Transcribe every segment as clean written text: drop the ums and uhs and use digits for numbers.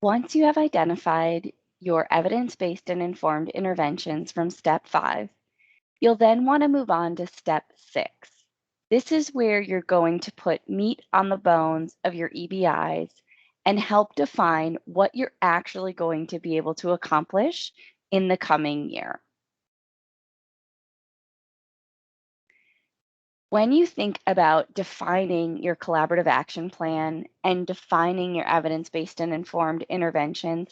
Once you have identified your evidence-based and informed interventions from step 5, you'll then want to move on to step 6. This is where you're going to put meat on the bones of your EBIs and help define what you're actually going to be able to accomplish in the coming year. When you think about defining your collaborative action plan and defining your evidence-based and informed interventions,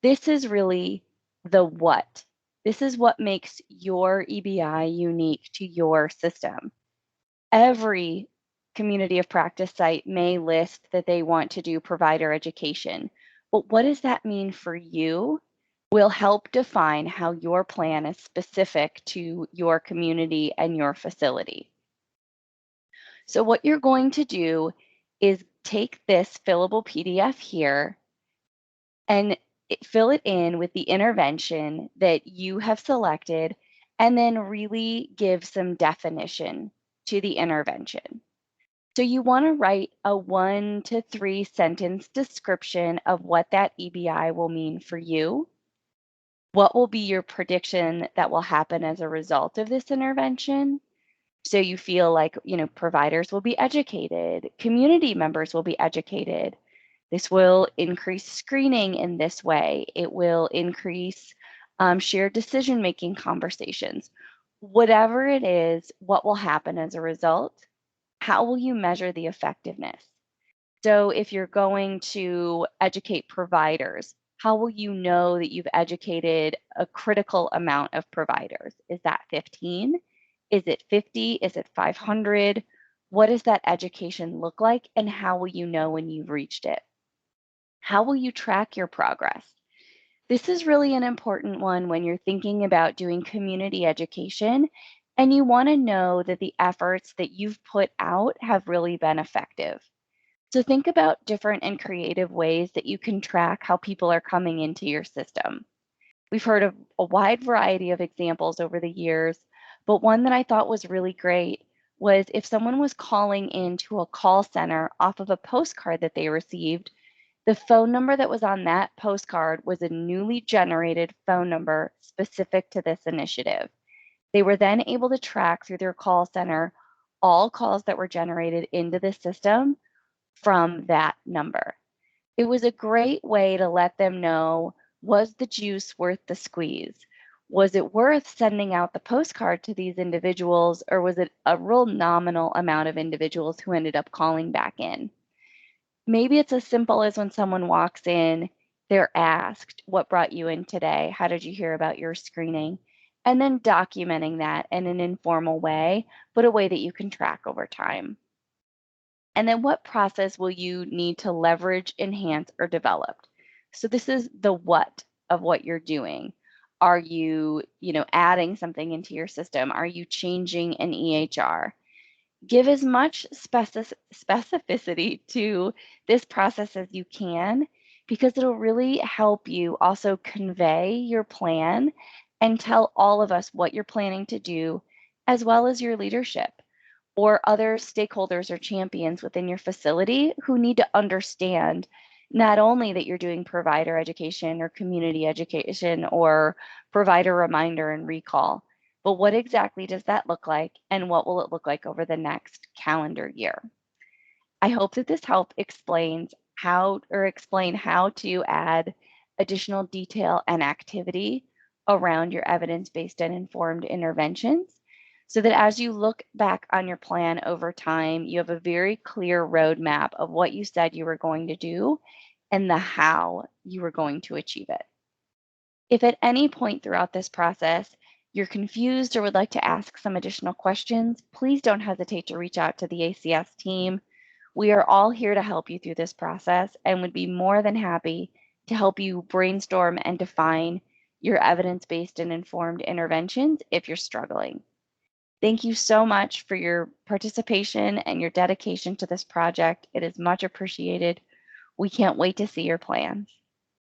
this is really the what. This is what makes your EBI unique to your system. Every community of practice site may list that they want to do provider education, but what does that mean for you? Will help define how your plan is specific to your community and your facility. So what you're going to do is take this fillable PDF here and fill it in with the intervention that you have selected, and then really give some definition to the intervention. So you want to write a 1 to 3 sentence description of what that EBI will mean for you. What will be your prediction that will happen as a result of this intervention? So you feel like, providers will be educated, community members will be educated. This will increase screening in this way. It will increase shared decision-making conversations. Whatever it is, what will happen as a result? How will you measure the effectiveness? So if you're going to educate providers, how will you know that you've educated a critical amount of providers? Is that 15? Is it 50? Is it 500? What does that education look like, and how will you know when you've reached it? How will you track your progress? This is really an important one when you're thinking about doing community education and you want to know that the efforts that you've put out have really been effective. So think about different and creative ways that you can track how people are coming into your system. We've heard of a wide variety of examples over the years, but one that I thought was really great was if someone was calling into a call center off of a postcard that they received, the phone number that was on that postcard was a newly generated phone number specific to this initiative. They were then able to track through their call center all calls that were generated into the system from that number. It was a great way to let them know, was the juice worth the squeeze? Was it worth sending out the postcard to these individuals, or was it a real nominal amount of individuals who ended up calling back in? Maybe it's as simple as when someone walks in, they're asked, what brought you in today? How did you hear about your screening? And then documenting that in an informal way, but a way that you can track over time. And then what process will you need to leverage, enhance, or develop? So this is the what of what you're doing. Are you, adding something into your system? Are you changing an EHR? Give as much specificity to this process as you can, because it'll really help you also convey your plan and tell all of us what you're planning to do, as well as your leadership or other stakeholders or champions within your facility who need to understand not only that you're doing provider education or community education or provider reminder and recall, but what exactly does that look like, and what will it look like over the next calendar year? I hope that this help explains explain how to add additional detail and activity around your evidence-based and informed interventions, so that as you look back on your plan over time, you have a very clear roadmap of what you said you were going to do and the how you were going to achieve it. If at any point throughout this process you're confused or would like to ask some additional questions, please don't hesitate to reach out to the ACS team. We are all here to help you through this process and would be more than happy to help you brainstorm and define your evidence-based and informed interventions if you're struggling. Thank you so much for your participation and your dedication to this project. It is much appreciated. We can't wait to see your plans.